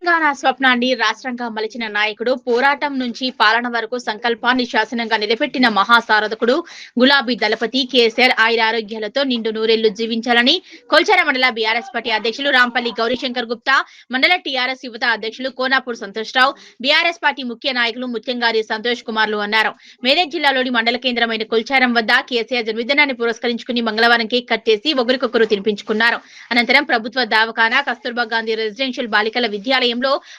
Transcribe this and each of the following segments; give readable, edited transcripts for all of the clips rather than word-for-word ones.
తెలంగాణ స్వప్నాన్ని రాష్ట్రంగా మలిచిన నాయకుడు, పోరాటం నుంచి పాలన వరకు సంకల్పాన్ని శాసనంగా నిలబెట్టిన మహాసారథకుడు గులాబీ దళపతి కేసీఆర్ ఆయురారోగ్యాలతో నిండు నూరేళ్లు జీవించాలని కొల్చార మండల బీఆర్ఎస్ పార్టీ అధ్యక్షులు రాంపల్లి గౌరీశంకర్ గుప్తా, మండల టీఆర్ఎస్ యువత అధ్యక్షులు కోనాపూర్ సంతోష్రావు, బీఆర్ఎస్ పార్టీ ముఖ్య నాయకులు ముత్యంగారి సంతోష్ కుమార్లు అన్నారు. మెదక్ జిల్లాలోని మండల కేంద్రమైన కొల్చారం వద్ద కేసీఆర్ జన్మదినాన్ని పురస్కరించుకుని మంగళవారం కేక్ కట్ చేసి ఒకరికొకరు తినిపించుకున్నారు. అనంతరం ప్రభుత్వ దవాఖానా, కస్తూర్బా గాంధీ రెసిడెన్షియల్ బాలికల విద్యాలయంలో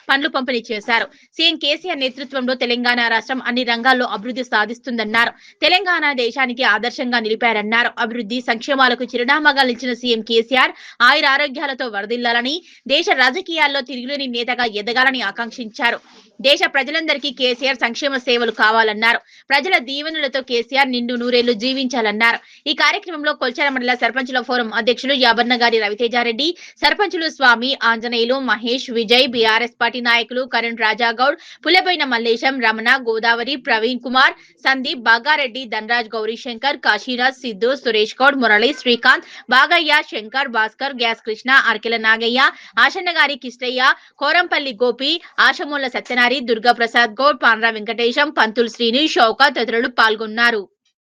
పండ్లు పంపిణీ చేశారు. సీఎం కేసీఆర్ నేతృత్వంలో తెలంగాణ రాష్ట్రం అన్ని రంగాల్లో అభివృద్ధి సాధిస్తుందన్నారు. తెలంగాణ దేశానికి ఆదర్శంగా నిలిపారన్నారు. అభివృద్ధి సంక్షేమాలకు చిరునామాగా నిలిచిన సీఎం కేసీఆర్ ఆయురారోగ్యాలతో వరదిల్లాలని, దేశ రాజకీయాల్లో తిరుగులేని నేతగా ఎదగాలని ఆకాంక్షించారు. దేశ ప్రజలందరికీ కేసీఆర్ సంక్షేమ సేవలు కావాలన్నారు. ప్రజల దీవెనలతో కేసీఆర్ నిండు నూరేళ్లు జీవించాలన్నారు. ఈ కార్యక్రమంలో కొల్చార మండల సర్పంచుల ఫోరం అధ్యక్షులు యాబన్నగారి రవితేజారెడ్డి, సర్పంచులు స్వామి, ఆంజనేయులు, మహేష్, విజయ్, బీఆర్ఎస్ పార్టీ నాయకులు కరణ్ రాజాగౌడ్, పుల్లబోయిన మల్లేశం, రమణ, గోదావరి, ప్రవీణ్ కుమార్, సందీప్, బాగారెడ్డి, ధనరాజ్, గౌరీశంకర్, కాశీరాజ్, సిద్ధు, సురేష్ గౌడ్, మురళి, శ్రీకాంత్, బాగయ్య, శంకర్, భాస్కర్, గ్యాస్ కృష్ణ, అర్కెల నాగయ్య, ఆశన్నగారి కిష్టయ్య, కోరంపల్లి గోపి, ఆశమూల సత్యనారాయణ, దుర్గా ప్రసాద్ గౌడ్, పాండ్రా వెంకటేశం, పంతులు శ్రీని, షౌకా తదితరులు పాల్గొన్నారు.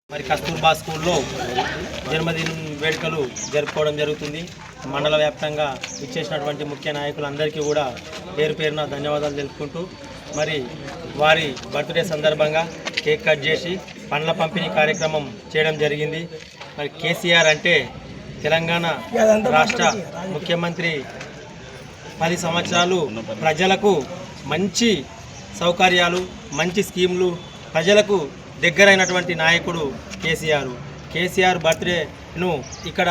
మరి కస్తూర్బా స్కూల్లో జన్మదిన వేడుకలు జరుపుకోవడం జరుగుతుంది. మండల వ్యాప్తంగా ఇచ్చేసినటువంటి ముఖ్య నాయకులందరికీ కూడా పేరు పేరున ధన్యవాదాలు తెలుపుకుంటూ, మరి వారి బర్త్డే సందర్భంగా కేక్ కట్ చేసి పండ్ల పంపిణీ కార్యక్రమం చేయడం జరిగింది. మరి కేసీఆర్ అంటే తెలంగాణ రాష్ట్ర ముఖ్యమంత్రి 10 సంవత్సరాలు ప్రజలకు మంచి సౌకర్యాలు, మంచి స్కీములు, ప్రజలకు దగ్గరైనటువంటి నాయకుడు కేసీఆర్ బర్త్డేను ఇక్కడ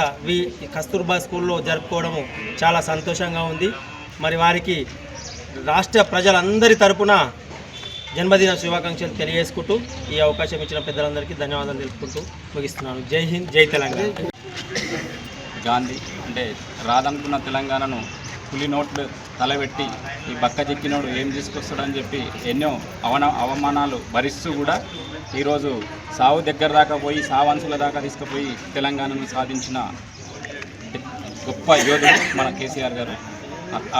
కస్తూర్బా స్కూల్లో జరుపుకోవడము చాలా సంతోషంగా ఉంది. మరి వారికి రాష్ట్ర ప్రజలందరి తరపున జన్మదిన శుభాకాంక్షలు తెలియజేసుకుంటూ ఈ అవకాశం ఇచ్చిన పెద్దలందరికీ ధన్యవాదాలు తెలుపుకుంటూ ముగిస్తున్నాను. జై హింద్, జై తెలంగాణ. గాంధీ అంటే రాదనుకున్న తెలంగాణను పులి నోట్లు తలబెట్టి ఈ బక్క చిక్కినోడు ఏం తీసుకొస్తాడని చెప్పి ఎన్నో అవమానాలు భరిస్తూ కూడా ఈరోజు సావు దగ్గర దాకా పోయి, సావంచుల దాకా తీసుకుపోయి తెలంగాణను సాధించిన గొప్ప యోధుడు మన కేసీఆర్ గారు.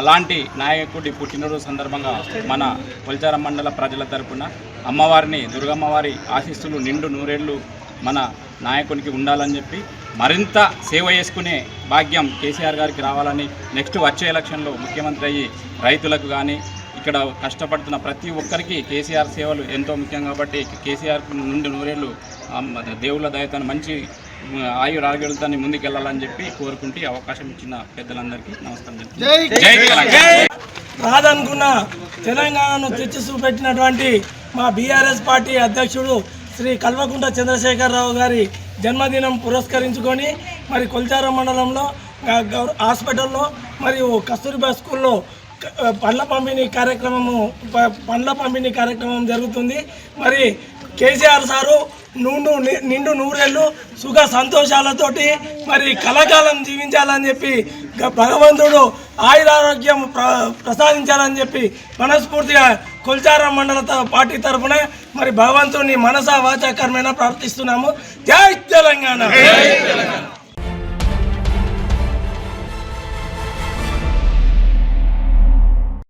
అలాంటి నాయకుడి పుట్టినరోజు సందర్భంగా మన కొల్చారం మండల ప్రజల తరపున అమ్మవారిని, దుర్గమ్మవారి ఆశీస్సులు నిండు నూరేళ్లు మన నాయకునికి ఉండాలని చెప్పి, మరింత సేవ చేసుకునే భాగ్యం కేసీఆర్ గారికి రావాలని, నెక్స్ట్ వచ్చే ఎలక్షన్లో ముఖ్యమంత్రి అయ్యి రైతులకు కానీ ఇక్కడ కష్టపడుతున్న ప్రతి ఒక్కరికి కేసీఆర్ సేవలు ఎంతో ముఖ్యం కాబట్టి కేసీఆర్ నుండి నూరేళ్ళు దేవుళ్ళ దయతో మంచి ఆయురారోగ్యాలతో ముందుకెళ్లాలని చెప్పి కోరుకుంటూ అవకాశం ఇచ్చిన పెద్దలందరికీ నమస్కారం. రాదనుకున్న తెలంగాణను తెచ్చి చూపెట్టినటువంటి మా బీఆర్ఎస్ పార్టీ అధ్యక్షుడు శ్రీ కల్వకుంట్ల చంద్రశేఖరరావు గారి జన్మదినం పురస్కరించుకొని మరి కొల్చారం మండలంలో హాస్పిటల్లో మరియు కస్తూర్బా స్కూల్లో పండ్ల పంపిణీ కార్యక్రమం జరుగుతుంది. మరి కేసీఆర్ సారు నిండు నూరేళ్ళు సుఖ సంతోషాలతోటి మరి కలకాలం జీవించాలని చెప్పి భగవంతుడు ఆయురారోగ్యం ప్రసాదించాలని చెప్పి మనస్ఫూర్తిగా కొల్చారం మండల పార్టీ తరఫున మరి భగవంతుడిని మనసా వాచా కర్మేణ ప్రార్థిస్తున్నాము. జై తెలంగాణ.